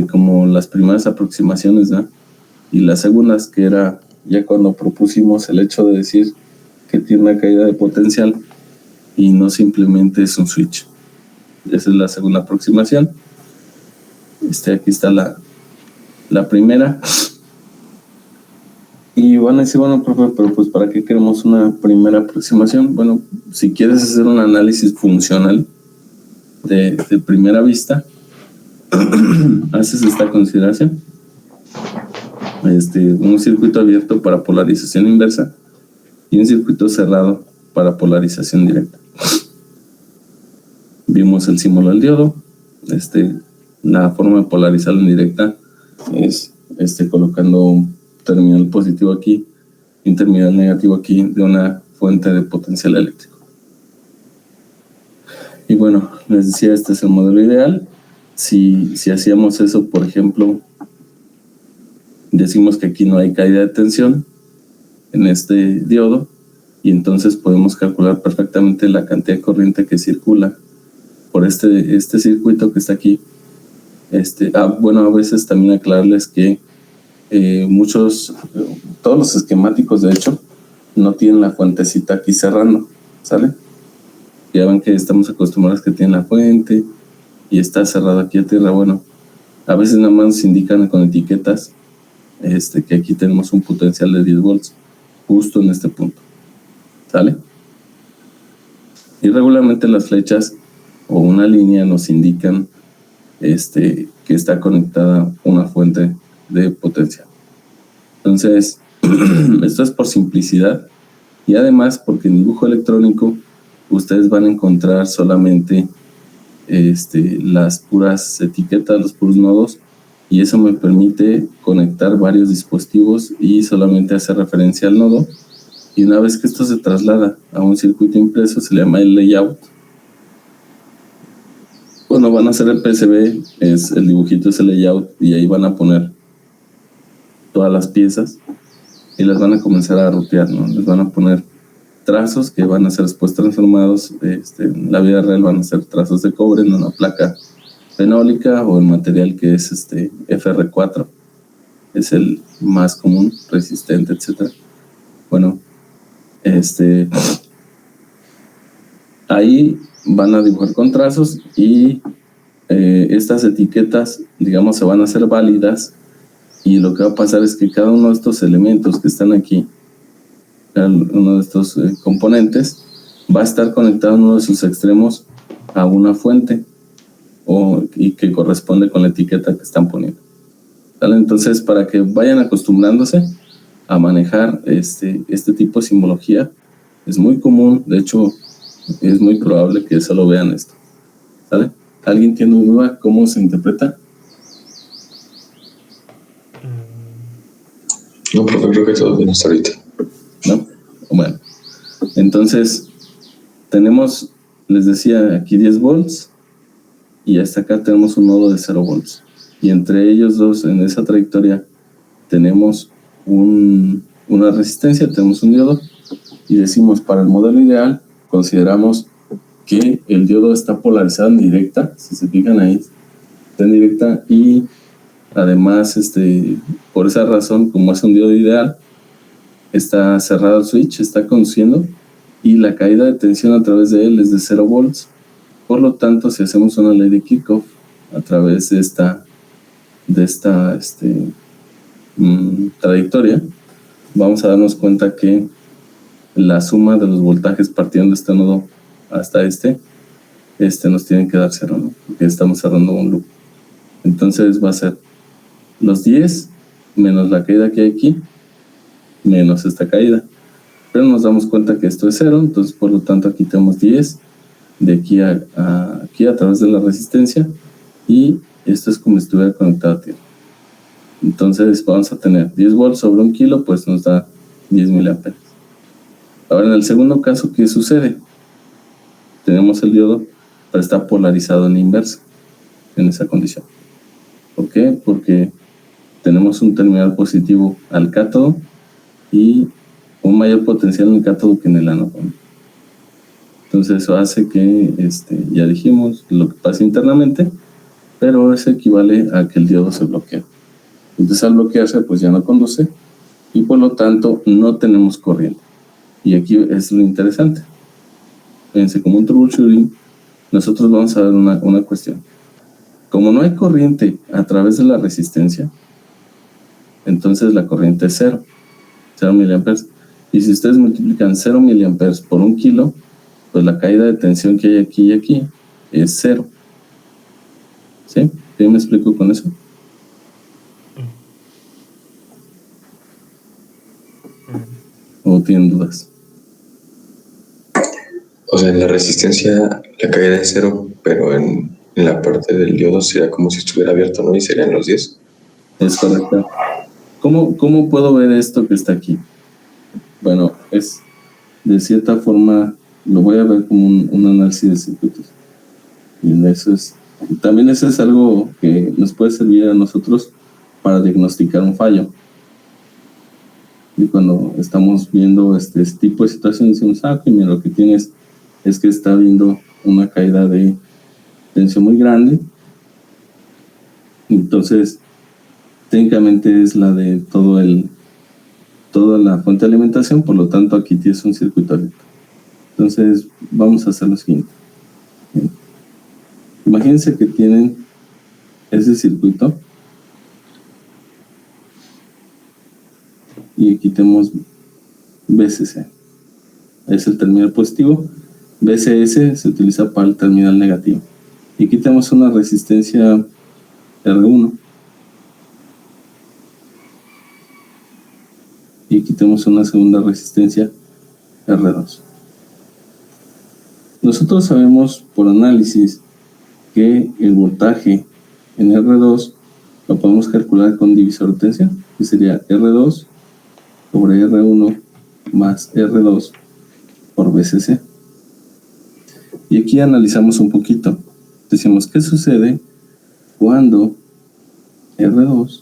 como las primeras aproximaciones, ¿no? Y las segundas, que era ya cuando propusimos el hecho de decir que tiene una caída de potencial y no simplemente es un switch. Esa es la segunda aproximación. Aquí está la primera. Y van a decir, bueno, profe, pero pues ¿para qué queremos una primera aproximación? Bueno, si quieres hacer un análisis funcional de primera vista, haces esta consideración. Un circuito abierto para polarización inversa y un circuito cerrado para polarización directa. Vimos el símbolo del diodo. La forma de polarizarlo en directa es colocando un terminal positivo aquí y un terminal negativo aquí de una fuente de potencial eléctrico. Y bueno, les decía, este es el modelo ideal. Si hacíamos eso, por ejemplo, decimos que aquí no hay caída de tensión en este diodo, y entonces podemos calcular perfectamente la cantidad de corriente que circula por este circuito que está aquí. Bueno, a veces también aclararles que todos los esquemáticos, de hecho, no tienen la fuentecita aquí cerrando, ¿sale? Ya ven que estamos acostumbrados que tienen la fuente y está cerrado aquí a tierra. Bueno, a veces nada más nos indican con etiquetas que aquí tenemos un potencial de 10 volts justo en este punto, ¿sale? Y regularmente las flechas o una línea nos indican que está conectada una fuente de potencia. Entonces, esto es por simplicidad, y además porque en dibujo electrónico ustedes van a encontrar solamente las puras etiquetas, los puros nodos, y eso me permite conectar varios dispositivos y solamente hacer referencia al nodo. Y una vez que esto se traslada a un circuito impreso, se le llama el layout. Cuando van a hacer el PCB, el dibujito es el layout, y ahí van a poner todas las piezas y las van a comenzar a rutear, ¿no? Les van a poner trazos que van a ser después transformados. En la vida real van a ser trazos de cobre en una placa fenólica, o el material que es FR4, es el más común, resistente, etc. Bueno, ahí van a dibujar con trazos, y estas etiquetas, digamos, se van a hacer válidas, y lo que va a pasar es que cada uno de estos elementos que están aquí, uno de estos componentes, va a estar conectado en uno de sus extremos a una fuente y que corresponde con la etiqueta que están poniendo, ¿vale? Entonces, para que vayan acostumbrándose a manejar este tipo de simbología, es muy común, de hecho es muy probable que solo vean esto, ¿vale? ¿Alguien tiene duda cómo se interpreta? No, profe, creo que todo bien hasta ahorita. ¿No? Bueno, entonces tenemos, les decía, aquí 10 volts, y hasta acá tenemos un nodo de 0 volts, y entre ellos dos, en esa trayectoria, tenemos una resistencia, tenemos un diodo, y decimos, para el modelo ideal, consideramos que el diodo está polarizado en directa. Si se fijan ahí, está en directa, y además, por esa razón, como es un diodo ideal, está cerrado el switch, está conduciendo, y la caída de tensión a través de él es de 0 volts. Por lo tanto, si hacemos una ley de Kirchhoff a través de esta trayectoria, vamos a darnos cuenta que la suma de los voltajes partiendo de este nodo hasta nos tiene que dar 0, ¿no? Porque estamos cerrando un loop. Entonces va a ser los 10 menos la caída que hay aquí, menos esta caída. Pero nos damos cuenta que esto es 0, entonces por lo tanto aquí tenemos 10 de aquí aquí a través de la resistencia, y esto es como si estuviera conectado a tierra. Entonces vamos a tener 10 volts sobre 1 kilo, pues nos da 10 miliamperes. Ahora, en el segundo caso, ¿qué sucede? Tenemos el diodo, pero está polarizado en inversa en esa condición. ¿Por qué? Porque tenemos un terminal positivo al cátodo y un mayor potencial en el cátodo que en el ánodo. Entonces eso hace que, ya dijimos, lo que pasa internamente pero eso equivale a que el diodo se bloquea. Entonces al bloquearse pues ya no conduce y por lo tanto no tenemos corriente. Y aquí es lo interesante. Fíjense, como un troubleshooting, nosotros vamos a ver una cuestión. Como no hay corriente a través de la resistencia, entonces la corriente es 0 miliamperes. Y si ustedes multiplican 0 miliamperes por 1 kilo, pues la caída de tensión que hay aquí y aquí es 0. ¿Sí? ¿Sí me explico con eso? ¿O tienen dudas? O sea, en la resistencia la caída es 0, pero en la parte del diodo sería como si estuviera abierto, ¿no? Y serían los 10. Es correcto. ¿Cómo puedo ver esto que está aquí? Bueno, es de cierta forma, lo voy a ver como un análisis de circuitos. Y también eso es algo que nos puede servir a nosotros para diagnosticar un fallo. Y cuando estamos viendo este tipo de situaciones, decimos, mira, lo que tienes es que está habiendo una caída de tensión muy grande. Entonces, técnicamente es la de toda la fuente de alimentación, por lo tanto aquí tienes un circuito abierto. Entonces, vamos a hacer lo siguiente. Imagínense que tienen ese circuito y quitemos VCC. Es el terminal positivo. VCS se utiliza para el terminal negativo. Y quitamos una resistencia R1. Y quitemos una segunda resistencia R2. Nosotros sabemos por análisis que el voltaje en R2 lo podemos calcular con divisor de tensión, que sería R2 sobre R1 más R2 por VCC. Y aquí analizamos un poquito. Decimos, ¿qué sucede cuando R2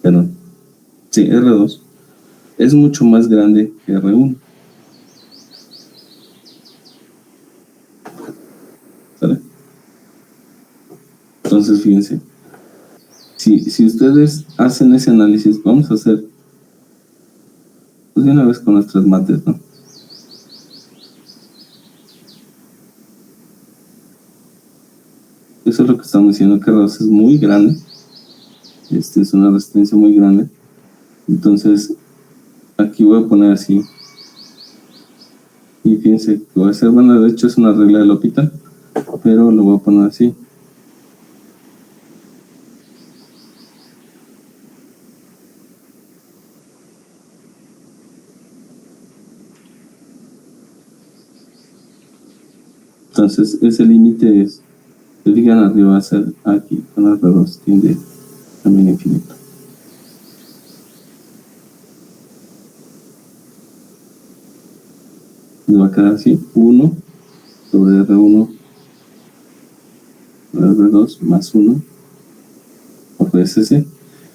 perdón, sí, R2 es mucho más grande que R1? ¿Sale? Entonces, fíjense, si ustedes hacen ese análisis, vamos a hacer pues de una vez con nuestras mates, ¿no? Eso es lo que estamos diciendo, que R2 es muy grande. Es una resistencia muy grande. Entonces, aquí voy a poner así. Y fíjense que voy a hacer, bueno, de hecho es una regla del hospital, pero lo voy a poner así. Entonces, ese límite es, se fijan arriba, va a ser aquí, con R2 tiende también infinito. Nos va a quedar así, 1 sobre R1 R2 más 1 por VCC.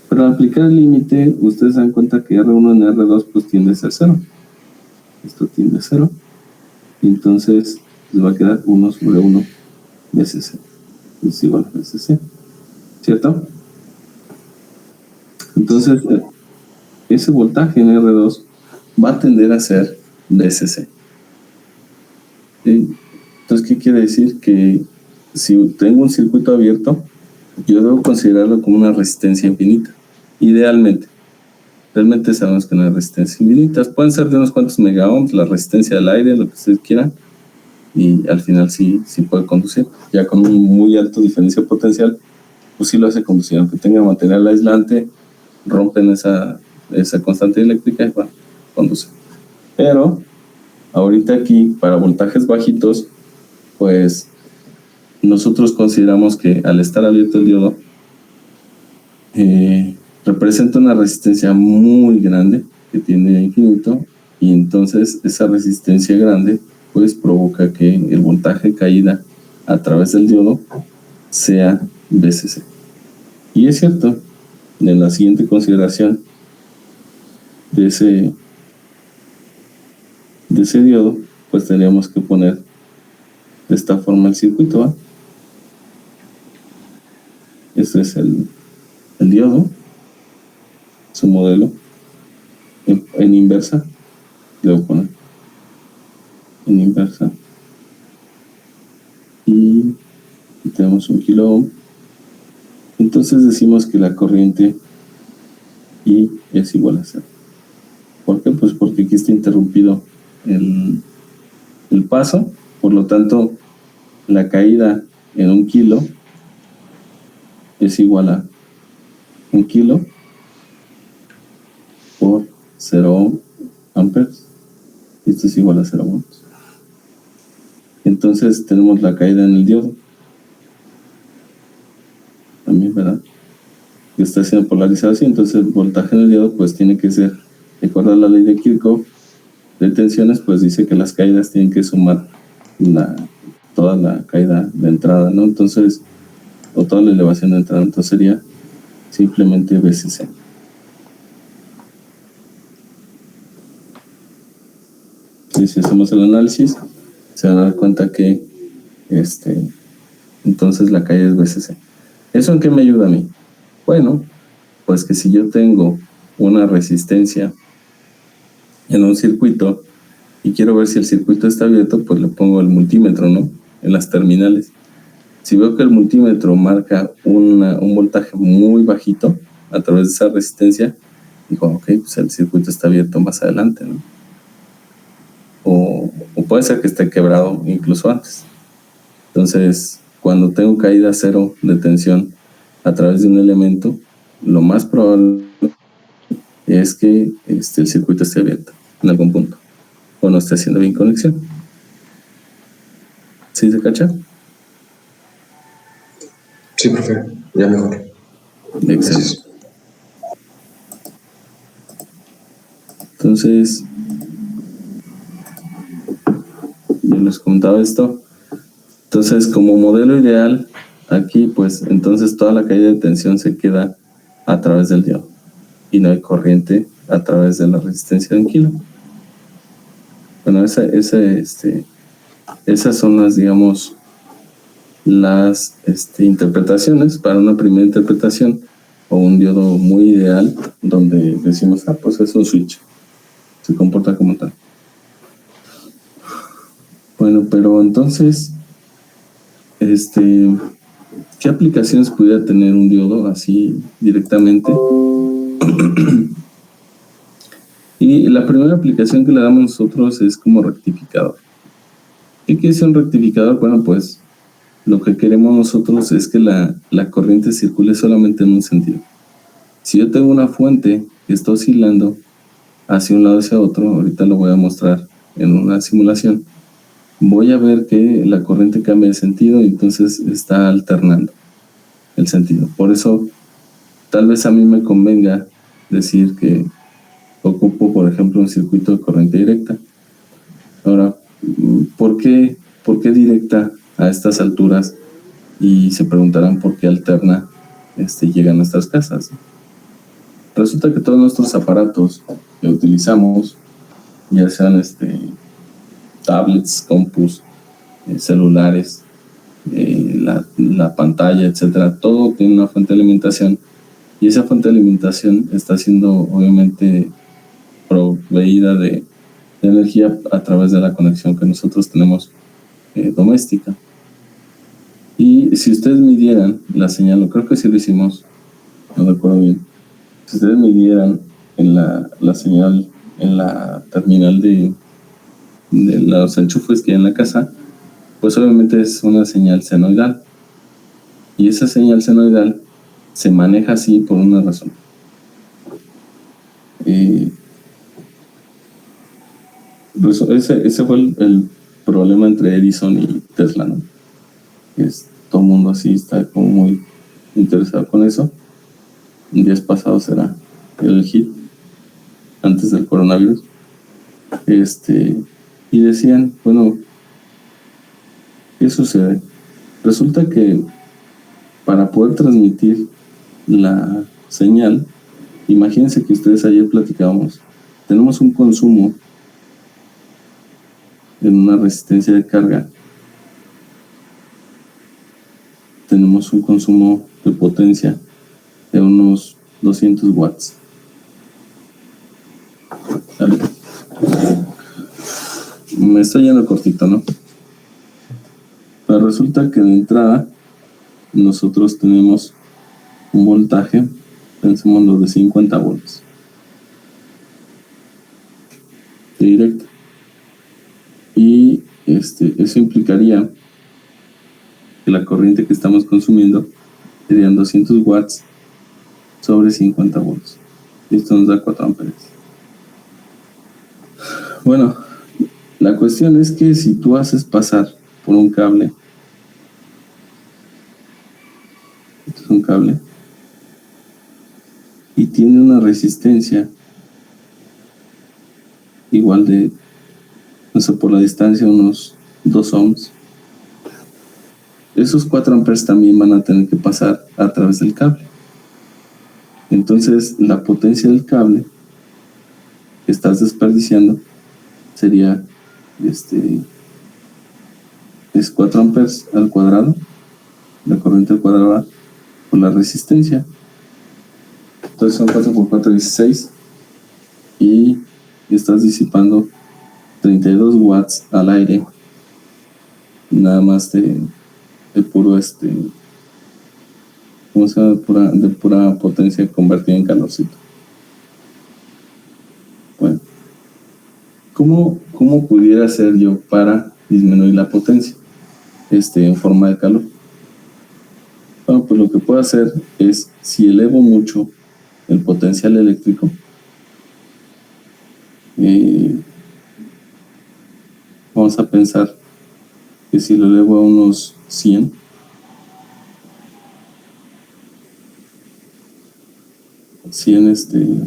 Pero al aplicar el límite, ustedes dan cuenta que R1 en R2 pues tiende a ser 0. Esto tiende a 0. Y entonces les va a quedar 1 sobre 1 VCC. Es igual a VCC. ¿Cierto? Entonces, ese voltaje en R2 va a tender a ser VCC. ¿Sí? Entonces, ¿qué quiere decir? Que si tengo un circuito abierto, yo debo considerarlo como una resistencia infinita, idealmente. Realmente sabemos que no hay resistencias infinitas, pueden ser de unos cuantos megaohms, la resistencia del aire, lo que ustedes quieran, y al final sí puede conducir. Ya con un muy alto diferencia potencial, pues sí lo hace conducir, aunque tenga material aislante, rompen esa constante eléctrica y bueno, conduce. Pero ahorita aquí, para voltajes bajitos, pues nosotros consideramos que al estar abierto el diodo, representa una resistencia muy grande que tiene infinito, y entonces esa resistencia grande pues provoca que el voltaje caída a través del diodo sea VCC. Y es cierto, en la siguiente consideración de ese diodo, pues tendríamos que poner de esta forma el circuito, ¿va? Este es el diodo, su modelo, en inversa, le voy a poner en inversa, y tenemos 1 kilo ohm. Entonces decimos que la corriente I es igual a 0. ¿Por qué? Pues porque aquí está interrumpido el paso, por lo tanto la caída en 1 kilo es igual a 1 kilo por 0 amperes. Esto es igual a 0 volts. Entonces tenemos la caída en el diodo. También, ¿verdad? Que está siendo polarizado así, entonces el voltaje en el diodo pues tiene que ser, de acuerdo a la ley de Kirchhoff de tensiones, pues dice que las caídas tienen que sumar toda la caída de entrada, ¿no? Entonces, o toda la elevación de entrada, entonces sería simplemente VCC. Y si hacemos el análisis, se van a dar cuenta que entonces la caída es VCC. ¿Eso en qué me ayuda a mí? Bueno, pues que si yo tengo una resistencia en un circuito y quiero ver si el circuito está abierto, pues le pongo el multímetro, ¿no? En las terminales. Si veo que el multímetro marca un voltaje muy bajito a través de esa resistencia, digo, ok, pues el circuito está abierto más adelante, ¿no? O puede ser que esté quebrado incluso antes. Entonces, cuando tengo caída cero de tensión a través de un elemento, lo más probable es que el circuito esté abierto en algún punto o no esté haciendo bien conexión. ¿Sí se cacha? Sí, profe, ya mejor. Excelente. Entonces, yo les comentaba esto. Entonces, como modelo ideal, aquí pues entonces toda la caída de tensión se queda a través del diodo y no hay corriente a través de la resistencia de 1 kilo. Bueno, esas son las, digamos, las interpretaciones para una primera interpretación o un diodo muy ideal donde decimos, pues es un switch, se comporta como tal. Bueno, pero entonces, ¿qué aplicaciones pudiera tener un diodo así directamente? Y la primera aplicación que le damos nosotros es como rectificador. ¿Qué quiere decir un rectificador? Bueno, pues lo que queremos nosotros es que la corriente circule solamente en un sentido. Si yo tengo una fuente que está oscilando hacia un lado hacia otro, ahorita lo voy a mostrar en una simulación, voy a ver que la corriente cambia de sentido y entonces está alternando el sentido. Por eso, tal vez a mí me convenga decir que ocupo, por ejemplo, un circuito de corriente directa. Ahora, ¿por qué directa a estas alturas? Y se preguntarán por qué alterna llega a nuestras casas. Resulta que todos nuestros aparatos que utilizamos, ya sean tablets, compus, celulares, la pantalla, etcétera, todo tiene una fuente de alimentación y esa fuente de alimentación está siendo obviamente proveída de energía a través de la conexión que nosotros tenemos doméstica. Y si ustedes midieran la señal, creo que sí lo hicimos, no recuerdo bien, si ustedes midieran en la señal en la terminal de los enchufes que hay en la casa, pues obviamente es una señal senoidal. Y esa señal senoidal se maneja así por una razón. Ese fue el problema entre Edison y Tesla, ¿no? Todo el mundo así está como muy interesado con eso. Días pasados era el hit antes del coronavirus. Y decían, bueno, ¿qué sucede? Resulta que para poder transmitir la señal, imagínense que ustedes ayer platicábamos, tenemos un consumo en una resistencia de carga tenemos un consumo de potencia de unos 200 watts. Vale. Me estoy yendo cortito, ¿no? Pero resulta que de entrada nosotros tenemos un voltaje, pensemos lo de 50 volts de directo, y eso implicaría que la corriente que estamos consumiendo serían 200 watts sobre 50 volts, y esto nos da 4 amperes. Bueno, la cuestión es que si tú haces pasar por un cable, esto es un cable, y tiene una resistencia igual de, no sé, por la distancia unos 2 ohms, esos 4 amperes también van a tener que pasar a través del cable. Entonces la potencia del cable que estás desperdiciando sería es 4 amperes al cuadrado, la corriente al cuadrado por la resistencia. Entonces son 4 por 4, 16, y estás disipando 32 watts al aire, nada más de puro ¿cómo se llama? De pura potencia convertida en calorcito. Bueno, ¿cómo pudiera hacer yo para disminuir la potencia en forma de calor? Bueno, pues lo que puedo hacer es, si elevo mucho el potencial eléctrico, vamos a pensar que si lo elevo a unos 100,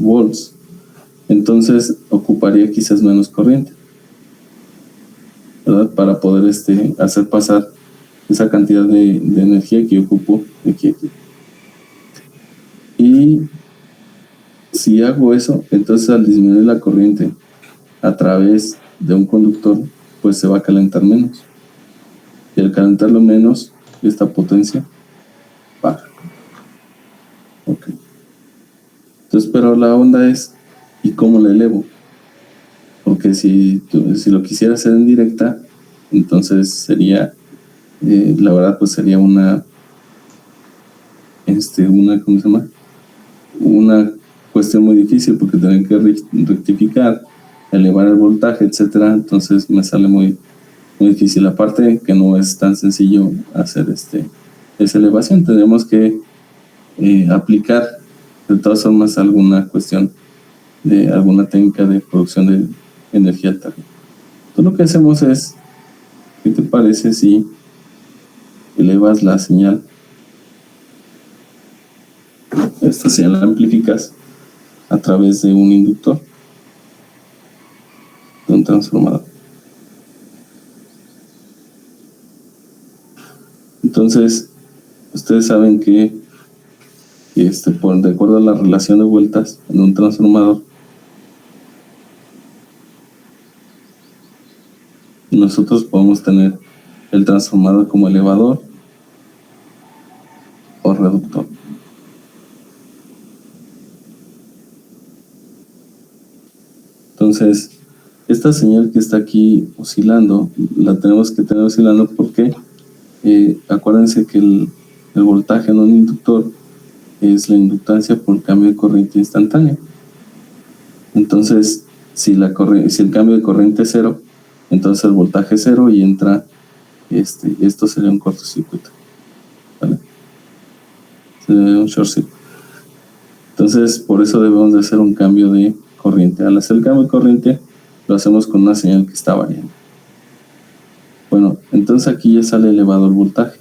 volts, entonces ocuparía quizás menos corriente, ¿verdad? Para poder hacer pasar esa cantidad de energía que yo ocupo de aquí a aquí. Y si hago eso, entonces al disminuir la corriente a través de un conductor, pues se va a calentar menos. Y al calentarlo menos, esta potencia baja. Ok. Entonces, pero la onda es, ¿y cómo la elevo? Porque si lo quisiera hacer en directa, entonces sería, la verdad, pues sería una, ¿cómo se llama? Una cuestión muy difícil, porque tengo que rectificar, elevar el voltaje, etcétera. Entonces me sale muy, muy difícil. Aparte que no es tan sencillo hacer esa elevación. Tenemos que aplicar de todas formas alguna cuestión de alguna técnica de producción de energía alterna. Entonces lo que hacemos es, ¿qué te parece si elevas la señal? Esta señal la amplificas a través de un inductor, de un transformador. Entonces, ustedes saben que de acuerdo a la relación de vueltas en un transformador, nosotros podemos tener el transformador como elevador o reductor. Entonces, esta señal que está aquí oscilando, la tenemos que tener oscilando porque acuérdense que el voltaje en un inductor es la inductancia por cambio de corriente instantáneo. Entonces, si el cambio de corriente es 0, entonces el voltaje es 0 y entra, esto sería un cortocircuito, ¿vale? Sería un short circuit. Entonces, por eso debemos de hacer un cambio de corriente. Al hacer el cambio de corriente, lo hacemos con una señal que está variando. Bueno, entonces aquí ya sale elevado el voltaje.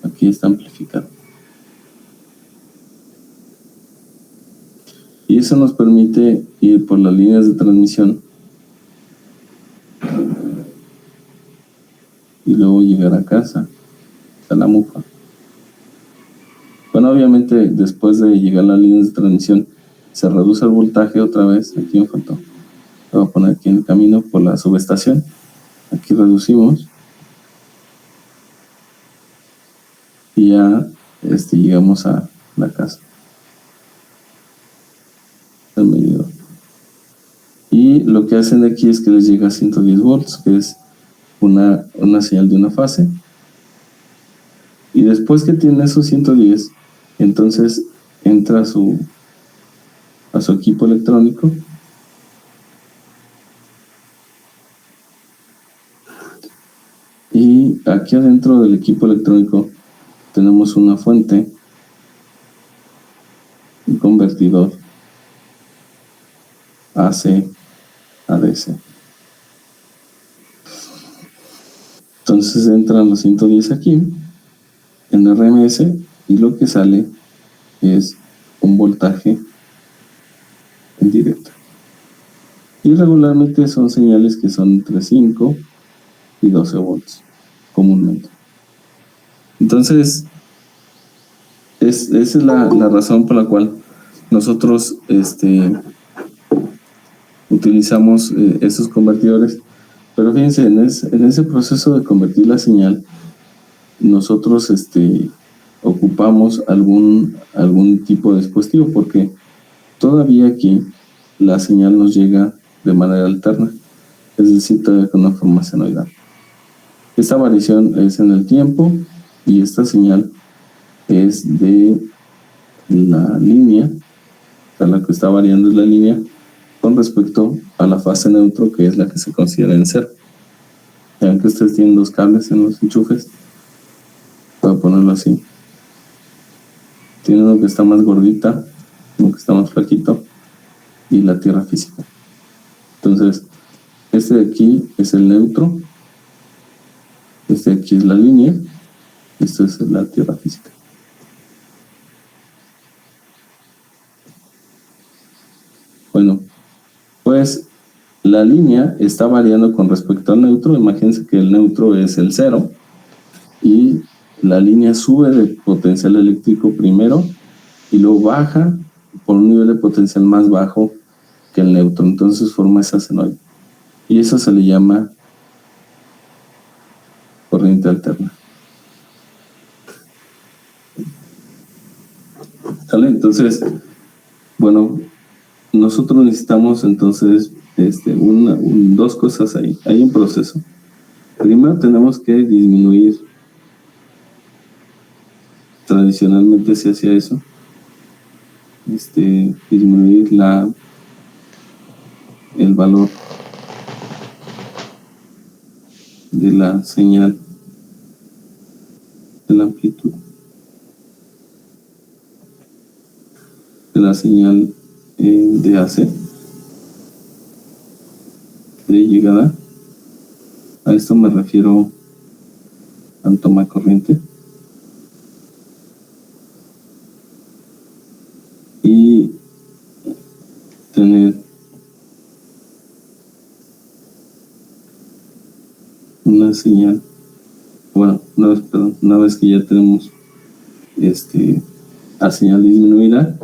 Aquí está amplificado. Y eso nos permite ir por las líneas de transmisión y luego llegar a casa, a la mufa. Bueno, obviamente después de llegar a las líneas de transmisión se reduce el voltaje otra vez. Aquí me faltó. Lo voy a poner aquí en el camino por la subestación. Aquí reducimos. Y ya llegamos a la casa. El medidor. Y lo que hacen aquí es que les llega a 110 volts, que es una señal de una fase. Y después que tiene esos 110, entonces entra a su equipo electrónico. Y aquí adentro del equipo electrónico tenemos una fuente, un convertidor AC a DC. Entonces entran los 110 aquí en RMS y lo que sale es un voltaje en directo. Y regularmente son señales que son entre 5 y 12 volts comúnmente. Entonces, esa es la razón por la cual nosotros utilizamos esos convertidores. Pero fíjense, en ese proceso de convertir la señal, nosotros ocupamos algún tipo de dispositivo, porque todavía aquí la señal nos llega de manera alterna, es decir, todavía con una forma senoidal. Esta variación es en el tiempo y esta señal es de la línea, o sea, la que está variando es la línea con respecto a la fase neutro, que es la que se considera en cero. Vean que ustedes tienen dos cables en los enchufes. Voy a ponerlo así. Tiene uno que está más gordita, uno que está más flaquito, y la tierra física. Entonces, este de aquí es el neutro, este de aquí es la línea, y esto es la tierra física. Bueno, pues la línea está variando con respecto al neutro. Imagínense que el neutro es el 0 y la línea sube de potencial eléctrico primero y luego baja por un nivel de potencial más bajo que el neutro. Entonces forma esa senoide. Y eso se le llama corriente alterna. ¿Sale? Entonces, bueno, nosotros necesitamos entonces dos cosas ahí. Hay un proceso. Primero tenemos que disminuir, tradicionalmente se hacía eso, disminuir el valor de la señal, de la amplitud de la señal de AC, de llegada. A esto me refiero al toma corriente. Y tener una señal, bueno, una vez que ya tenemos a señal disminuida,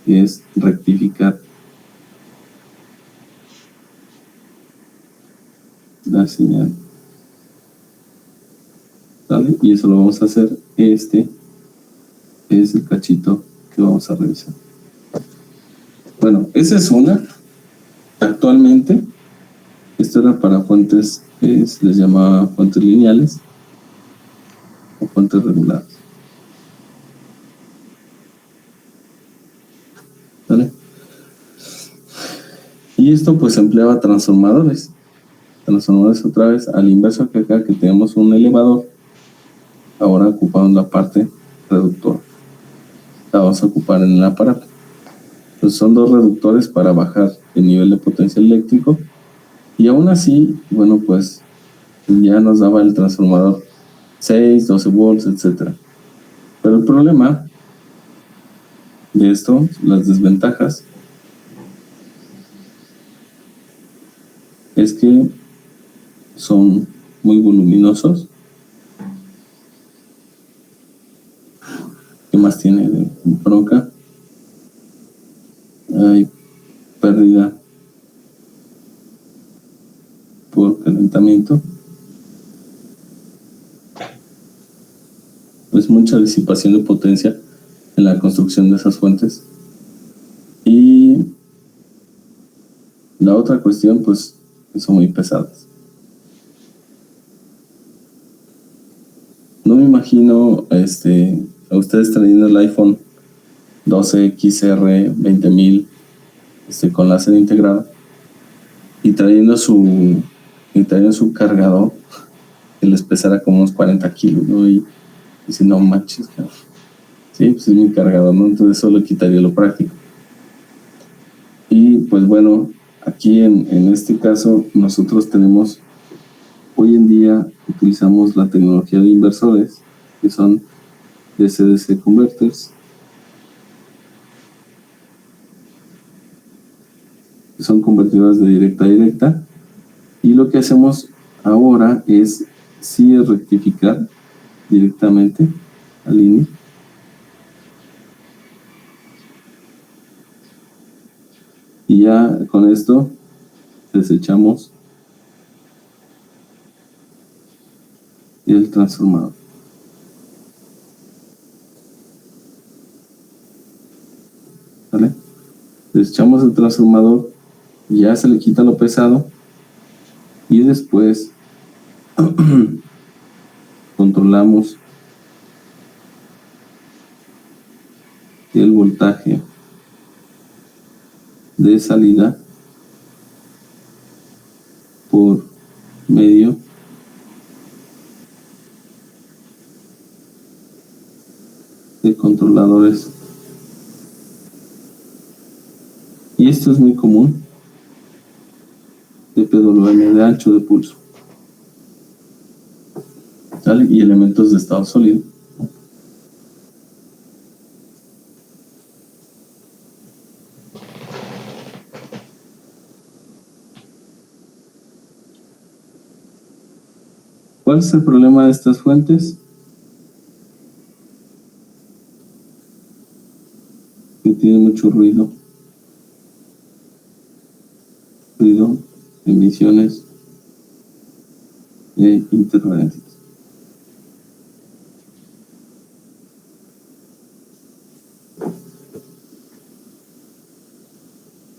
es rectificar la señal. ¿Vale? Y eso lo vamos a hacer. Este es el cachito que vamos a revisar. Bueno, esa es una. Actualmente, esto era para fuentes que se les llamaba fuentes lineales o fuentes regulares. ¿Vale? Y esto pues empleaba transformadores. Transformadores otra vez, al inverso que acá que tenemos un elevador, ahora ocupamos la parte reductora. La vamos a ocupar en el aparato. Entonces son dos reductores para bajar el nivel de potencial eléctrico. Y aún así, bueno, pues ya nos daba el transformador 6, 12 volts, etc. Pero el problema de esto, las desventajas, es que son muy voluminosos. ¿Qué más tiene de bronca? Hay pérdida por calentamiento, pues mucha disipación de potencia en la construcción de esas fuentes. Y la otra cuestión, pues, son muy pesadas. No me imagino a ustedes trayendo el iPhone 12 XR 20000 con láser integrado y trayendo su cargador que les pesara como unos 40 kilos, ¿no? Y si no manches, cabrón. Sí, pues es mi cargador, ¿no? Entonces solo quitaría lo práctico. Y pues bueno, aquí en este caso nosotros tenemos, hoy en día utilizamos la tecnología de inversores, que son DC-DC converters, que son convertidores de directa a directa, y lo que hacemos ahora es sí rectificar directamente al INI. Y ya con esto desechamos el transformador. ¿Vale? Desechamos el transformador, ya se le quita lo pesado y después controlamos el voltaje de salida por medio de controladores, y esto es muy común, de PWM, de ancho de pulso, ¿vale? Y elementos de estado sólido. ¿Cuál es el problema de estas fuentes? Que tiene mucho ruido, emisiones e interferencias.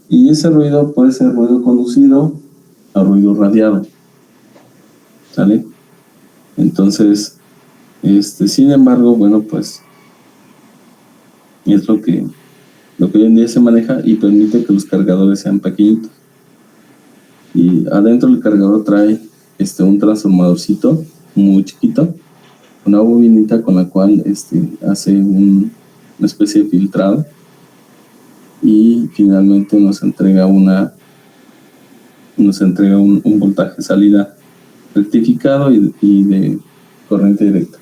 Y ese ruido puede ser ruido conducido o ruido radiado, ¿sale? Entonces, sin embargo, bueno, pues es lo que hoy en día se maneja y permite que los cargadores sean pequeñitos. Y adentro del cargador trae un transformadorcito muy chiquito, una bobinita con la cual hace una especie de filtrado y finalmente nos entrega un voltaje salida rectificado y de corriente directa.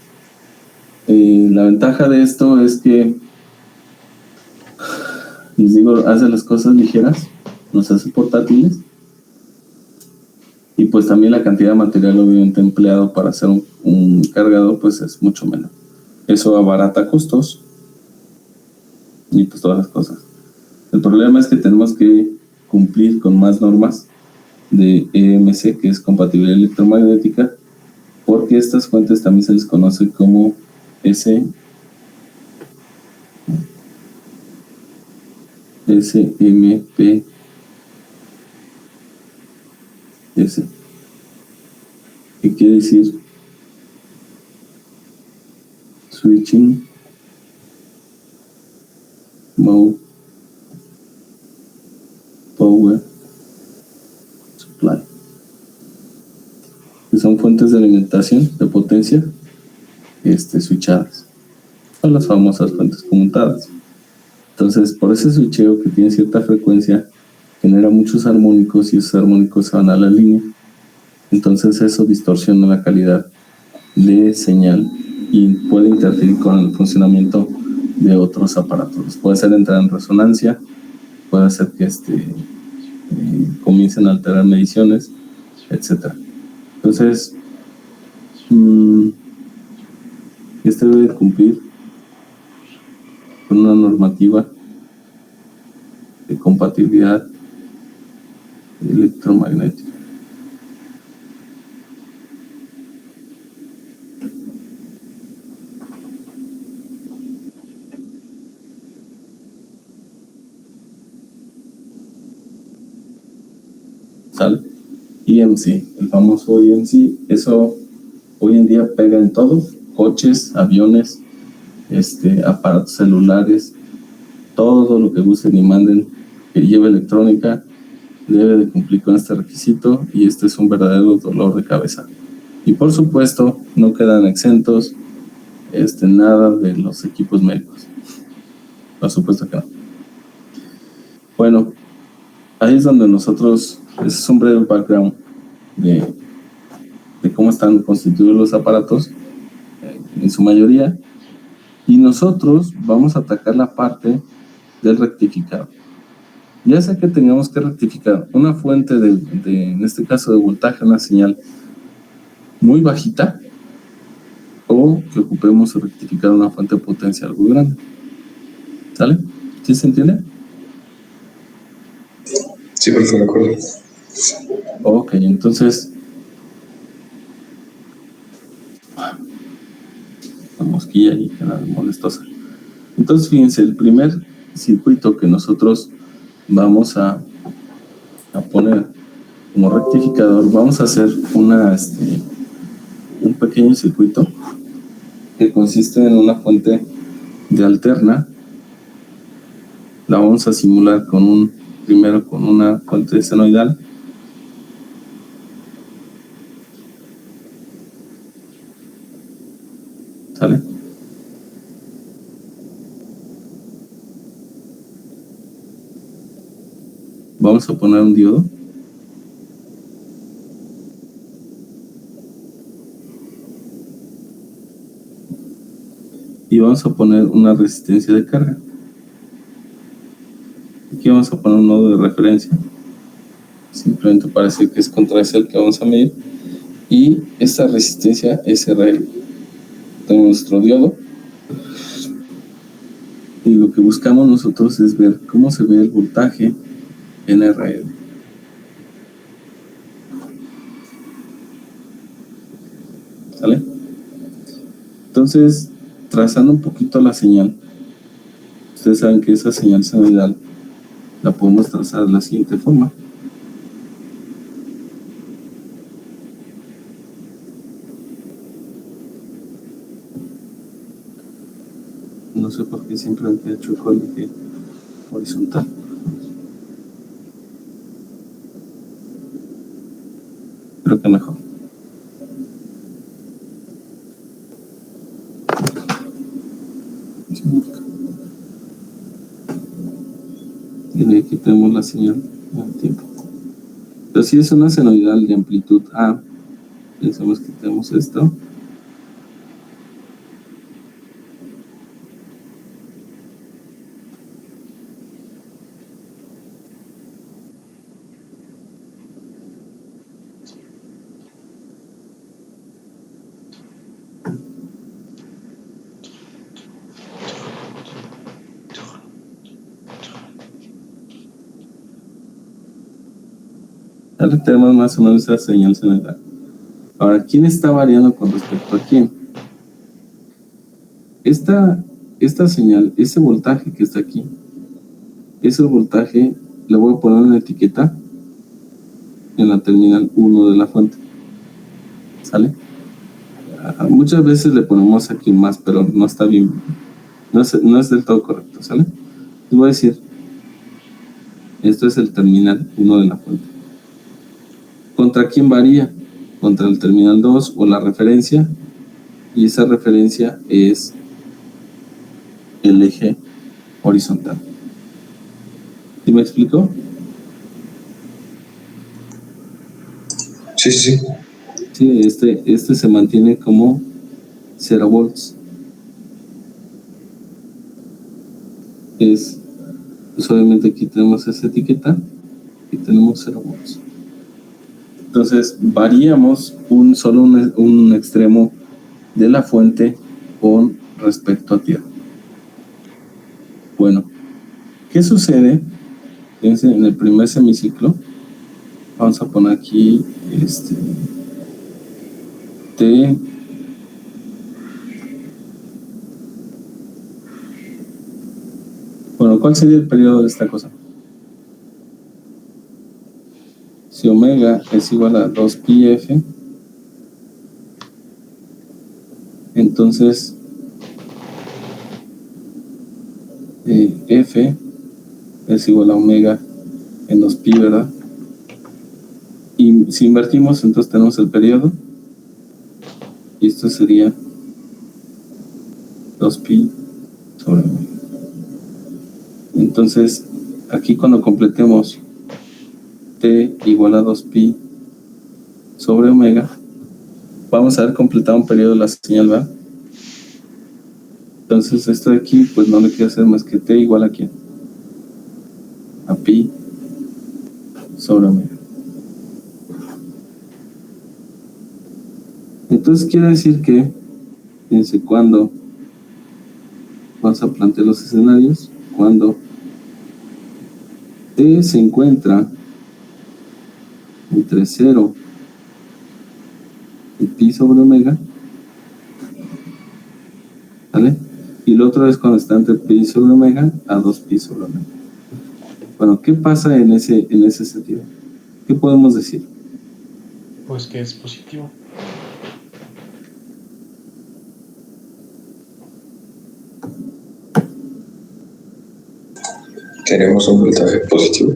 La ventaja de esto es que, les digo, hace las cosas ligeras, nos hace portátiles, y pues también la cantidad de material obviamente empleado para hacer un cargador pues es mucho menor. Eso abarata costos y pues todas las cosas. El problema es que tenemos que cumplir con más normas de EMC, que es compatibilidad electromagnética, porque estas fuentes también se les conoce como SMP, ¿qué quiere decir? Switching Mode Power Supply, que son fuentes de alimentación de potencia switchadas, son las famosas fuentes conmutadas. Entonces, por ese switcheo que tiene cierta frecuencia, genera muchos armónicos y esos armónicos se van a la línea. Entonces eso distorsiona la calidad de señal y puede interferir con el funcionamiento de otros aparatos. Puede ser entrar en resonancia, puede hacer que comiencen a alterar mediciones, etc. Entonces, debe cumplir con una normativa de compatibilidad electromagnética. ¿sale? EMC, el famoso EMC, eso hoy en día pega en todo, coches, aviones, aparatos celulares, todo lo que gusten y manden que lleve electrónica debe de cumplir con este requisito, y este es un verdadero dolor de cabeza. Y por supuesto no quedan exentos nada de los equipos médicos, por supuesto que no. Bueno, ahí es donde nosotros, ese es un breve background de cómo están constituidos los aparatos en su mayoría, y nosotros vamos a atacar la parte del rectificado. Ya sea que tengamos que rectificar una fuente en este caso de voltaje, una señal muy bajita, o que ocupemos rectificar una fuente de potencia algo grande. ¿Sale? ¿Sí se entiende? Sí, perfecto, de acuerdo. Ok, entonces la mosquilla ahí queda molestosa. Entonces fíjense, el primer circuito que nosotros vamos a poner como rectificador, vamos a hacer un pequeño circuito que consiste en una fuente de alterna. La vamos a simular primero con una fuente senoidal. ¿Sale? Vamos a poner un diodo. Y vamos a poner una resistencia de carga. Aquí vamos a poner un nodo de referencia, simplemente para decir que es contra ese el que vamos a medir, y esta resistencia SRL. Tenemos nuestro diodo, y lo que buscamos nosotros es ver cómo se ve el voltaje en RL. ¿Sale? Entonces, trazando un poquito la señal, ustedes saben que esa señal senoidal la podemos trazar de la siguiente forma. No sé por qué siempre he hecho el eje horizontal. Creo que mejor. Y aquí tenemos la señal al tiempo. Pero si es una senoidal de amplitud A, pensamos que tenemos esto. Ahora tenemos más o menos esa señal senoidal. Ahora, ¿quién está variando con respecto a quién? Esta señal, ese voltaje que está aquí, ese voltaje le voy a poner una etiqueta en la terminal 1 de la fuente. ¿Sale? Muchas veces le ponemos aquí más, pero no está bien, no es del todo correcto. ¿Sale? Les voy a decir, esto es el terminal 1 de la fuente. ¿Contra quién varía? Contra el terminal 2 o la referencia, y esa referencia es el eje horizontal. ¿Sí me explico? Sí, sí, sí. Sí, este se mantiene como 0 volts. Pues obviamente aquí tenemos esa etiqueta y tenemos 0 volts. Entonces varíamos solo un extremo de la fuente con respecto a tierra. Bueno, ¿qué sucede? Fíjense, en el primer semiciclo vamos a poner aquí T. Bueno, ¿cuál sería el periodo de esta cosa? Si omega es igual a 2 pi f, entonces F es igual a omega en 2 pi, ¿verdad? Y si invertimos, entonces tenemos el periodo, y esto sería 2 pi sobre omega. Entonces, aquí cuando completemos t igual a 2 pi sobre omega, vamos a haber completado un periodo de la señal, ¿verdad? Entonces, esto de aquí, pues no le quiero hacer más que t igual a ¿quién? A pi sobre omega. Entonces quiere decir que, fíjense, cuando vamos a plantear los escenarios, cuando t se encuentra entre 0 y pi sobre omega, ¿vale? Y la otra es cuando está entre pi sobre omega a 2 pi sobre omega. Bueno, ¿qué pasa en ese sentido? ¿Qué podemos decir? Pues que es positivo. Tenemos un voltaje positivo.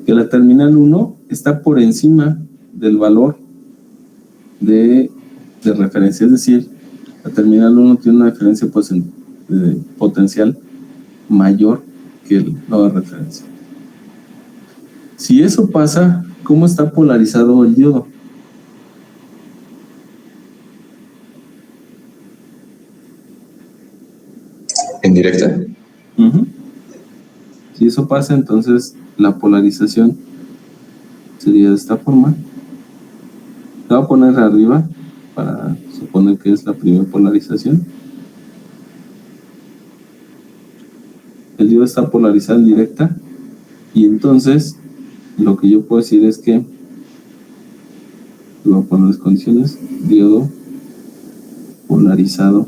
Que la terminal 1 está por encima del valor de referencia, es decir, la terminal 1 tiene una diferencia potencial mayor que la de referencia. Si eso pasa, ¿cómo está polarizado el diodo? ¿En directa? Si eso pasa, entonces la polarización sería de esta forma. La voy a poner arriba para suponer que es la primera polarización. El diodo está polarizado en directa, y entonces lo que yo puedo decir es que voy a poner las condiciones: diodo polarizado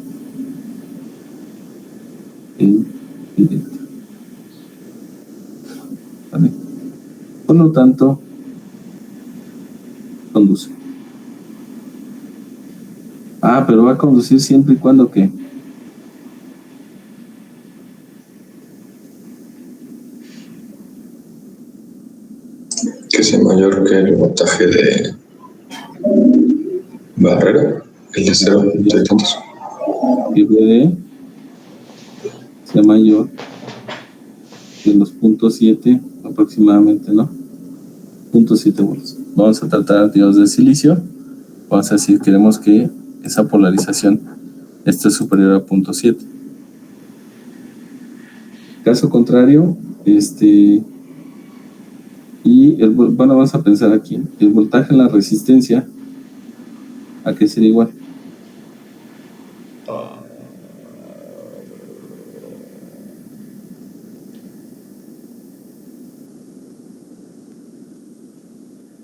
en directa. ¿Vale? Por lo tanto, conduce. Pero va a conducir siempre y cuando ¿qué? Que sea mayor que el voltaje de barrera, el de 0 y tantos. Que VD sea mayor que los 0.7 aproximadamente, ¿no? 0.7 volts. Vamos a tratar diodos de silicio. Vamos a decir, queremos que esa polarización esté superior a 0.7. Caso contrario, bueno, vamos a pensar aquí, el voltaje en la resistencia, ¿a qué sería igual?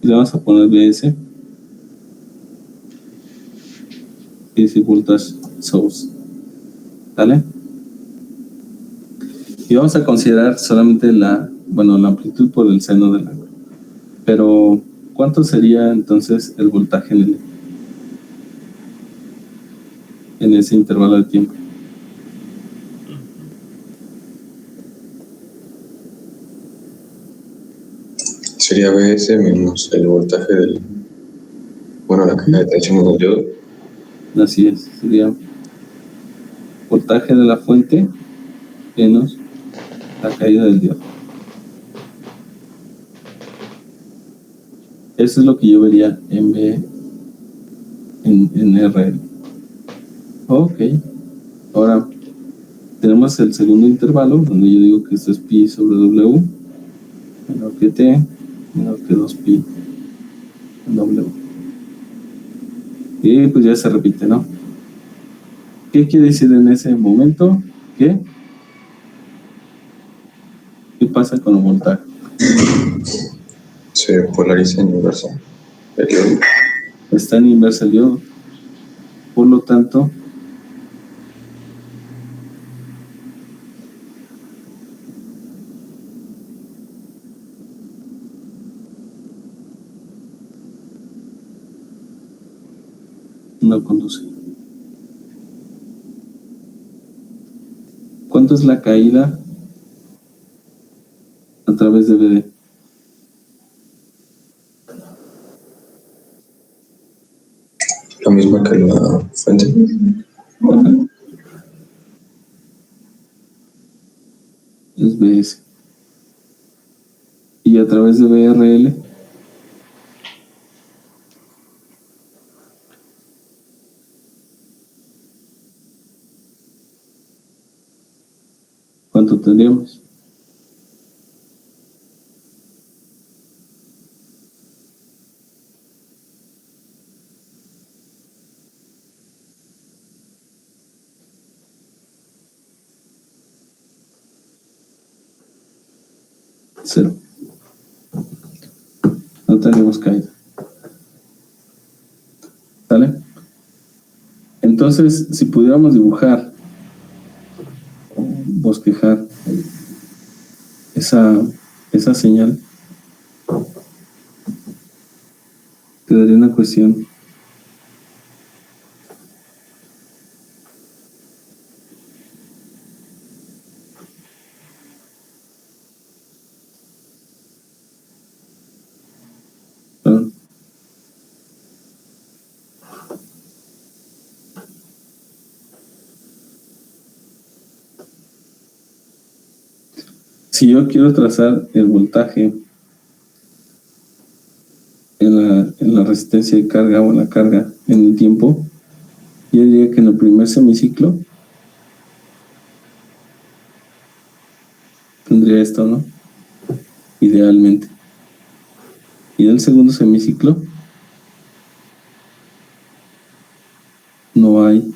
Y le vamos a poner BS, que es voltage source, ¿vale? Y vamos a considerar solamente la amplitud por el seno del ángulo. Pero, ¿cuánto sería entonces el voltaje en ese intervalo de tiempo? Sería BS menos el voltaje del... Bueno, la caída de tensión del diodo. Así es, sería voltaje de la fuente menos la caída del diodo. Eso es lo que yo vería en RL. Ok. Ahora tenemos el segundo intervalo, donde yo digo que esto es pi sobre W menor que T menor que 2 pi en W. Y pues ya se repite, ¿no? ¿Qué quiere decir en ese momento? ¿Qué pasa con el voltaje? Se polariza en inversa el diodo. Está en inversa el diodo. Por lo tanto, no conduce. ¿Cuánto es la caída a través de BD? Lo mismo que la fuente. Ajá. Es BS. Y a través de BRL, ¿cuánto tendríamos? Cero. No tenemos caída. ¿Sale? Entonces, si pudiéramos dibujar o bosquejar esa señal, te daría una cuestión. Perdón. Si yo quiero trazar el voltaje en la resistencia de carga o en la carga en el tiempo, yo diría que en el primer semiciclo tendría esto, ¿no? Idealmente. Y en el segundo semiciclo no hay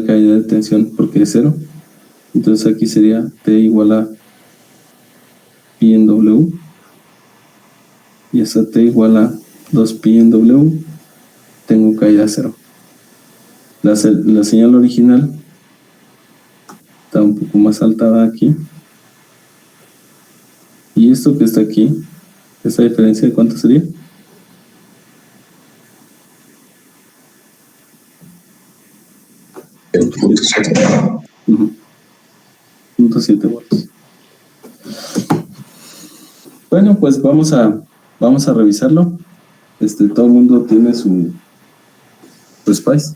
caída de tensión porque es cero. Entonces aquí sería T igual a pi en W, y esa T igual a 2 pi en W, tengo caída cero. La señal original está un poco más alta aquí, y esto que está aquí, esta diferencia, ¿de cuánto sería? El punto 7. 0.7 volts. Bueno, pues vamos a revisarlo. Todo el mundo tiene su Spice.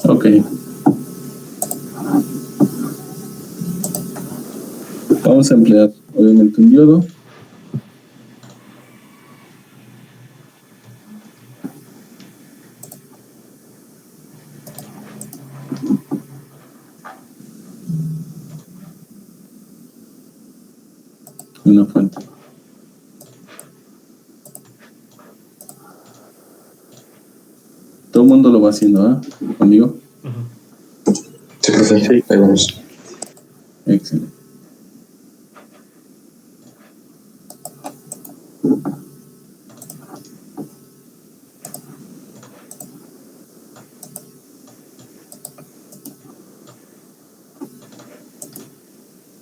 Ok. Vamos a emplear obviamente un diodo. Una fuente. Todo el mundo lo va haciendo, ¿ah? Conmigo. Sí, profe. Ahí vamos. Excelente.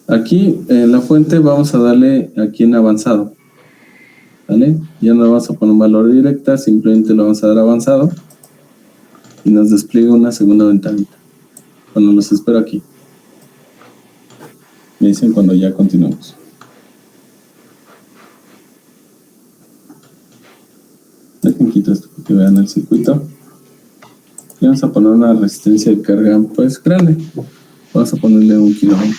Aquí en la fuente vamos a darle aquí en avanzado, ¿vale? Ya no le vamos a poner un valor directa, simplemente lo vamos a dar avanzado y nos despliega una segunda ventanita. Bueno, los espero aquí. Me dicen cuando ya continuamos. Dejen quito esto para que vean el circuito. Y vamos a poner una resistencia de carga pues grande. Vamos a ponerle 1 kilo ohm.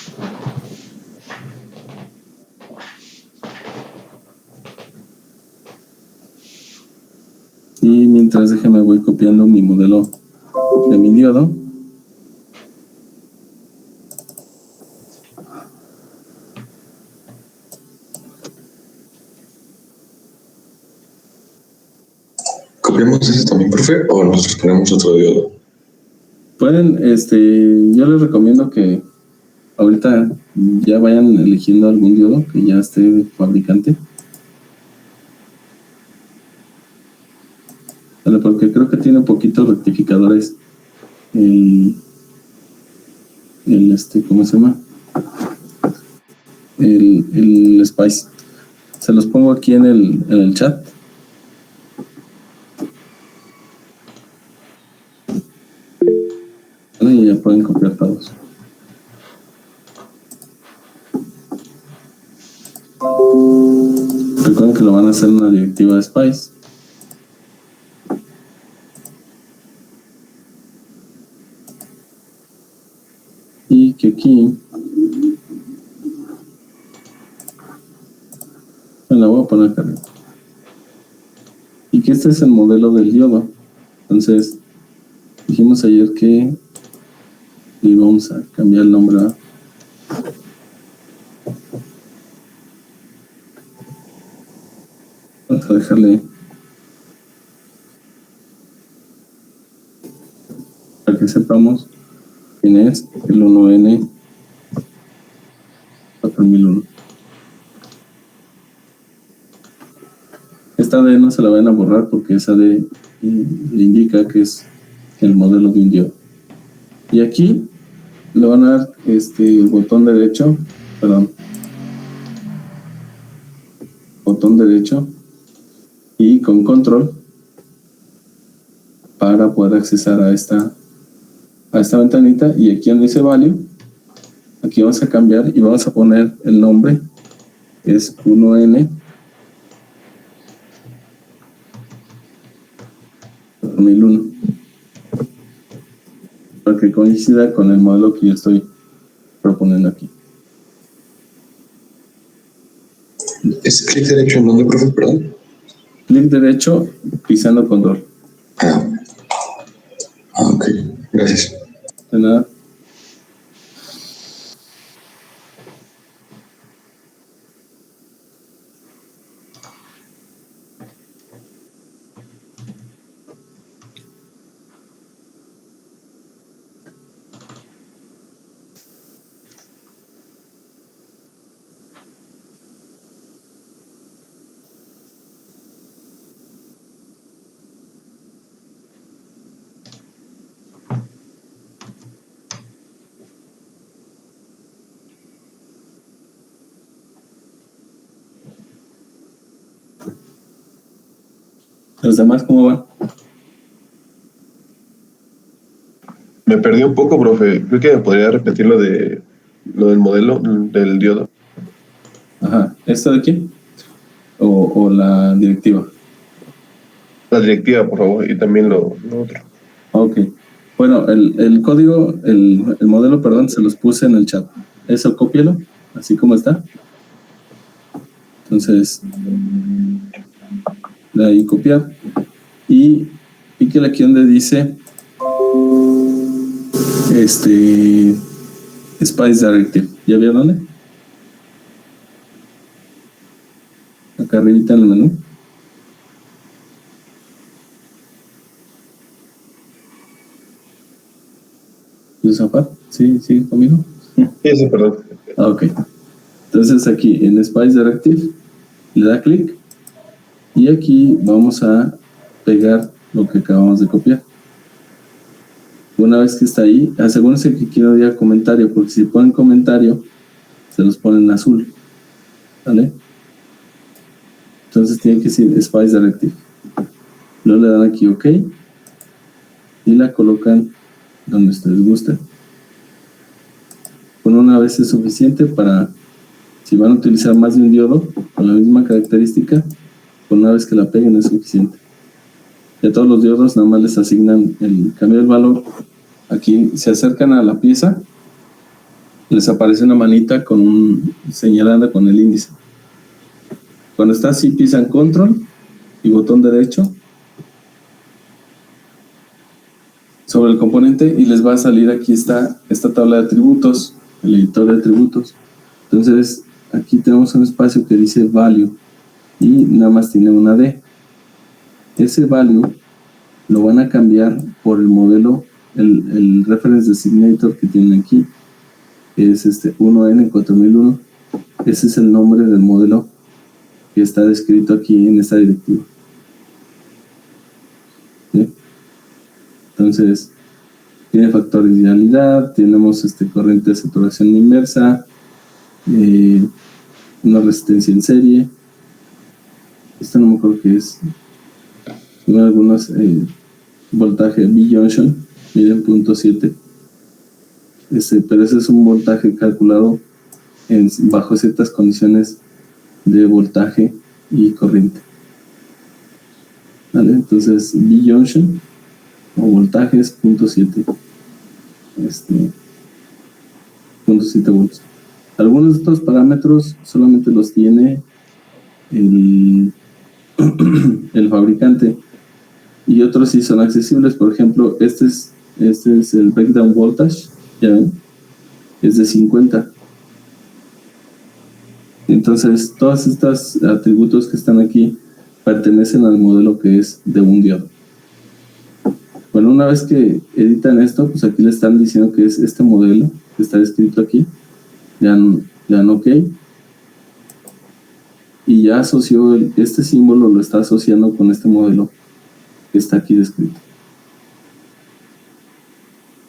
Y mientras déjenme voy copiando mi modelo de mi diodo. ¿Copiamos ese también, profe, o nos ponemos otro diodo? Pueden, yo les recomiendo que ahorita ya vayan eligiendo algún diodo que ya esté de fabricante. Vale, porque creo que tiene poquitos rectificadores ¿cómo se llama? El Spice. Se los pongo aquí en el chat. Y ya pueden copiar todos. Recuerden que lo van a hacer en una directiva de Spice. Y que aquí me la voy a poner acá arriba. Y que este es el modelo del diodo. Entonces, dijimos ayer que y vamos a cambiar el nombre. Vamos a dejarle para que sepamos quién es el 1N 4001. Esta D no se la van a borrar porque esa D le indica que es el modelo de un diodo. Y aquí le van a dar botón derecho y con control para poder accesar a esta ventanita, y aquí donde dice value, aquí vamos a cambiar y vamos a poner el nombre, que es 1N 4001, para que coincida con el modelo que yo estoy proponiendo aquí. ¿Es clic derecho en dónde, profe? Perdón. Clic derecho pisando control. Ok, gracias. De nada. ¿Los demás cómo van? Me perdí un poco, profe. Creo que me podría repetir lo del modelo del diodo. Ajá, ¿esto de aquí? ¿O la directiva? La directiva, por favor, y también lo otro. Ok. Bueno, el código, el modelo, perdón, se los puse en el chat. Eso cópialo, así como está. Entonces, de ahí copiar. Y píquele aquí donde dice Spice Directive. ¿Ya vieron dónde? Acá arribita en el menú. ¿Yusafat? ¿Sí? ¿Sigue conmigo? Sí, perdón. Ok. Entonces aquí en Spice Directive le da clic y aquí vamos a pegar lo que acabamos de copiar. Una vez que está ahí, asegúrense que quiero ir a comentario, porque si ponen comentario se los ponen en azul, ¿vale? Entonces tiene que decir Spice Directive. Luego le dan aquí OK y la colocan donde ustedes gusten. Con una vez es suficiente para, si van a utilizar más de un diodo con la misma característica, con una vez que la peguen es suficiente. Y a todos los diodos nada más les asignan el cambio del valor. Aquí se acercan a la pieza, les aparece una manita señalando con el índice. Cuando está así pisan control y botón derecho sobre el componente y les va a salir aquí esta tabla de atributos, el editor de atributos. Entonces aquí tenemos un espacio que dice value y nada más tiene una D. Ese value lo van a cambiar por el modelo, el reference designator que tienen aquí, que es 1N4001. Ese es el nombre del modelo que está descrito aquí en esta directiva. ¿Sí? Entonces, tiene factor de idealidad, tenemos corriente de saturación inversa, una resistencia en serie. Esto no me acuerdo qué es. Tiene algunos voltaje B-junction, miren, 0.7. Pero ese es un voltaje calculado bajo ciertas condiciones de voltaje y corriente. ¿Vale? Entonces, B-junction o voltaje es 0.7. 0.7 volts. Algunos de estos parámetros solamente los tiene el fabricante, y otros sí son accesibles. Por ejemplo, este es el breakdown voltage, ya ven, es de 50. Entonces, todos estos atributos que están aquí pertenecen al modelo que es de un diodo. Bueno, una vez que editan esto, pues aquí le están diciendo que es este modelo que está descrito aquí. Le dan OK. Y ya asoció este símbolo, lo está asociando con este modelo que está aquí descrito.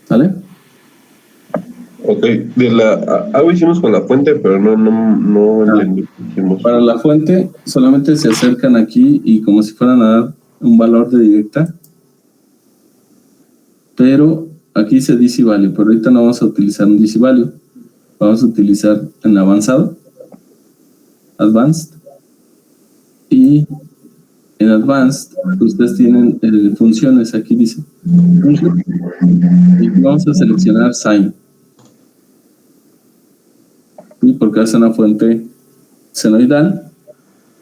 ¿Sale? Ok, algo hicimos con la fuente, pero no entendí qué hicimos. Para la fuente, solamente se acercan aquí y como si fueran a dar un valor de directa. Pero aquí dice DC value, pero ahorita no vamos a utilizar un DC value. Vamos a utilizar en avanzado, advanced. Y en advanced, ustedes tienen funciones, aquí dice. Y vamos a seleccionar sign. Y porque es una fuente senoidal,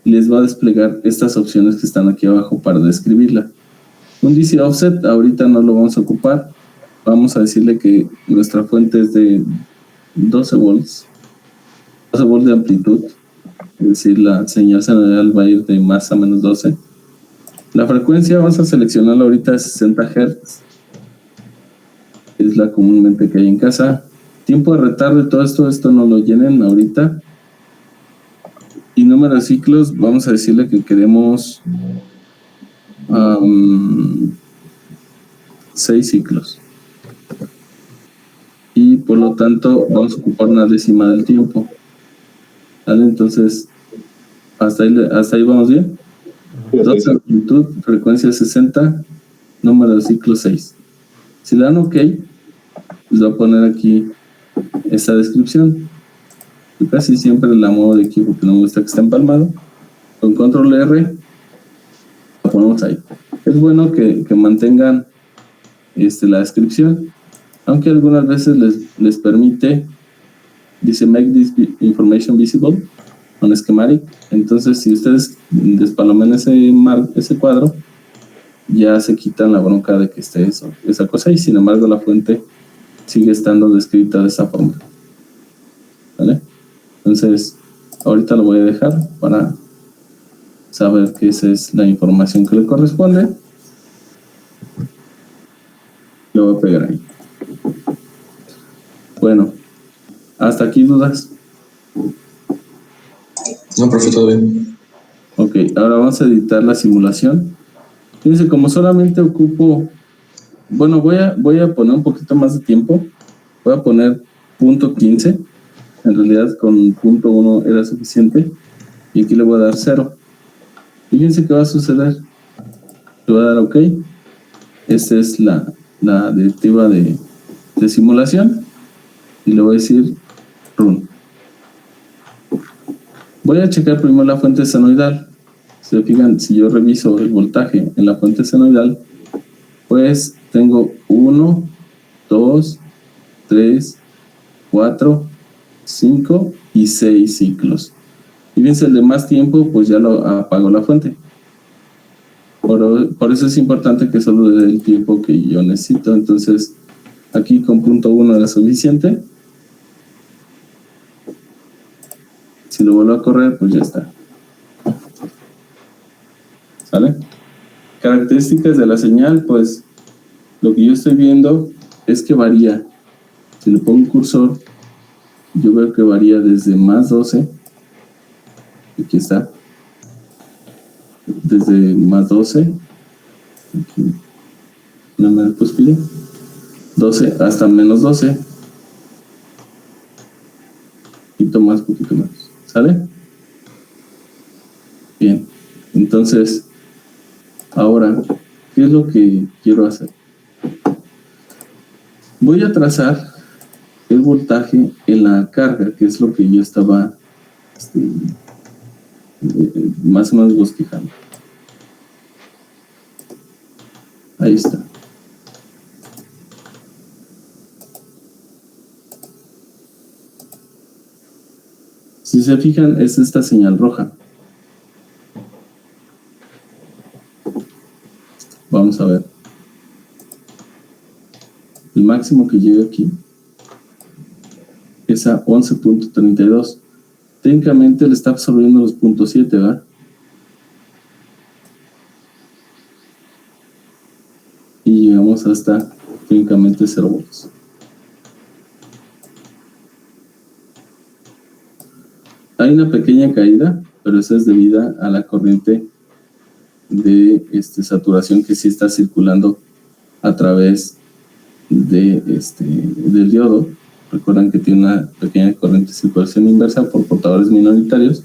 les va a desplegar estas opciones que están aquí abajo para describirla. Un DC offset ahorita no lo vamos a ocupar. Vamos a decirle que nuestra fuente es de 12 volts de amplitud, es decir, la señal senoidal va a ir de más a menos 12. La frecuencia vamos a seleccionarla ahorita, es 60 Hz, es la comúnmente que hay en casa. Tiempo de retardo y todo esto no lo llenen ahorita. Y número de ciclos, vamos a decirle que queremos 6 ciclos. Y por lo tanto vamos a ocupar una décima del tiempo. ¿Vale? Entonces, hasta ahí vamos bien. 12 amplitud, frecuencia 60, número de ciclo 6. Si le dan OK, les voy a poner aquí esta descripción. Yo casi siempre la muevo de aquí porque no me gusta que esté empalmado. Con control R lo ponemos ahí. Es bueno que mantengan la descripción, aunque algunas veces les permite, dice make this information visible on schematic. Entonces, si ustedes despalomen ese cuadro, ya se quitan la bronca de que esté esa cosa, y sin embargo la fuente sigue estando descrita de esa forma. ¿Vale? Entonces, ahorita lo voy a dejar para saber que esa es la información que le corresponde. Lo voy a pegar ahí. Bueno, hasta aquí dudas. No, profe, todo bien. Ok, ahora vamos a editar la simulación. Fíjense, como solamente ocupo, bueno, voy a poner un poquito más de tiempo. Voy a poner .15. En realidad con .1 era suficiente. Y aquí le voy a dar 0. Fíjense qué va a suceder. Le voy a dar OK. Esta es la directiva de simulación. Y le voy a decir run. Voy a checar primero la fuente senoidal. Si se fijan, si yo reviso el voltaje en la fuente senoidal, pues tengo 1, 2, 3, 4, 5 y 6 ciclos. Y fíjense, el de más tiempo, pues ya lo apagó la fuente. Por eso es importante que solo dé el tiempo que yo necesito. Entonces, aquí con .1 era suficiente. Si lo vuelvo a correr, pues ya está. ¿Sale? Características de la señal, pues lo que yo estoy viendo es que varía. Si le pongo un cursor, yo veo que varía desde más 12, aquí está, desde más 12, aquí, no me pues pide, 12 hasta menos 12, poquito más, ¿sale? Bien, entonces, ahora, ¿qué es lo que quiero hacer? Voy a trazar el voltaje en la carga, que es lo que yo estaba más o menos bosquejando. Ahí está. Si se fijan, es esta señal roja. Vamos a ver. El máximo que llega aquí es a 11.32. Técnicamente le está absorbiendo los 0.7, ¿verdad? Y llegamos hasta técnicamente 0 volts. Hay una pequeña caída, pero esa es debida a la corriente de saturación que sí está circulando a través de del diodo. Recuerdan que tiene una pequeña corriente de circulación inversa por portadores minoritarios,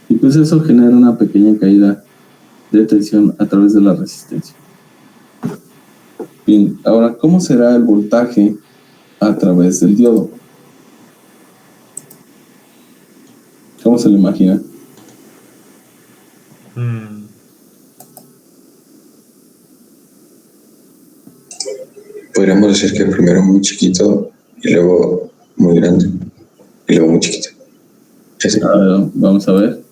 y pues eso genera una pequeña caída de tensión a través de la resistencia. Bien, ahora, ¿cómo será el voltaje a través del diodo? ¿Cómo se lo imagina? Podríamos decir que primero muy chiquito y luego muy grande y luego muy chiquito. ¿Sí? Vamos a ver.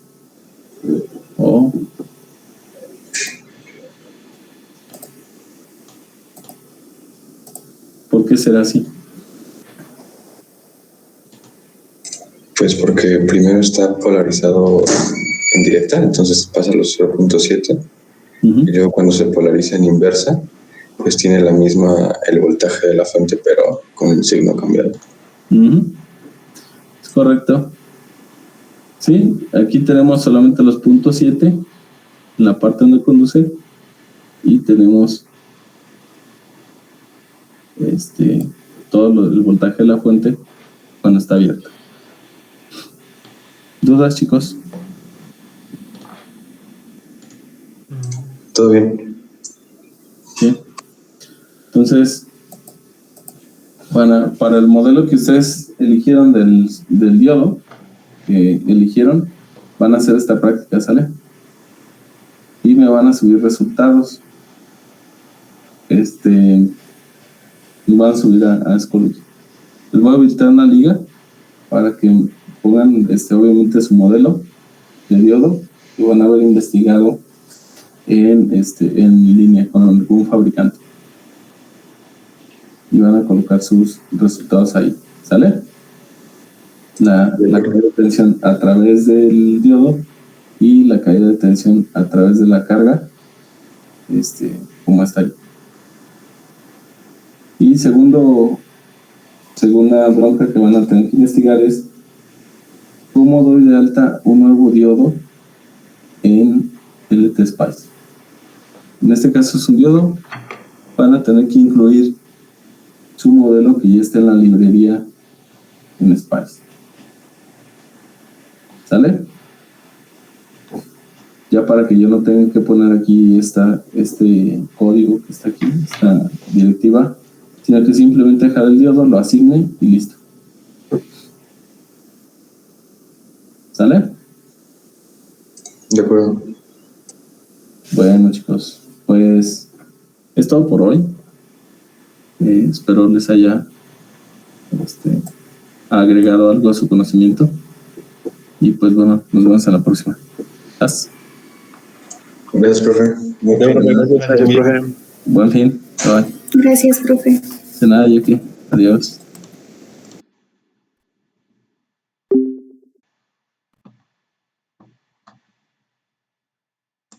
¿Por qué será así? Pues porque primero está polarizado en directa, entonces pasa a los 0.7, y luego cuando se polariza en inversa, pues tiene el voltaje de la fuente, pero con el signo cambiado. Es correcto. Sí, aquí tenemos solamente los 0.7 en la parte donde conduce, y tenemos todo el voltaje de la fuente cuando está abierta. ¿Dudas, chicos? Todo bien. Sí. Entonces, para el modelo que ustedes eligieron del diodo, que eligieron, van a hacer esta práctica, ¿sale? Y me van a subir resultados. Lo van a subir a Schoology. Les voy a habilitar una liga para que pongan obviamente su modelo de diodo, y van a haber investigado en línea con algún fabricante, y van a colocar sus resultados ahí, ¿sale? La caída de tensión a través del diodo y la caída de tensión a través de la carga, como está ahí. Y segunda bronca que van a tener que investigar es cómo doy de alta un nuevo diodo en LT Spice. En este caso es un diodo, van a tener que incluir su modelo que ya está en la librería en Spice. ¿Sale? Ya para que yo no tenga que poner aquí este código que está aquí, esta directiva, sino que simplemente dejar el diodo, lo asigne y listo. ¿Sale? De acuerdo. Bueno, chicos, pues es todo por hoy. Espero les haya agregado algo a su conocimiento. Y pues bueno, nos vemos en la próxima. Gracias. Gracias, profe. Gracias, profe. Buen fin. Bye. Gracias, profe. De nada, Yaki. Adiós.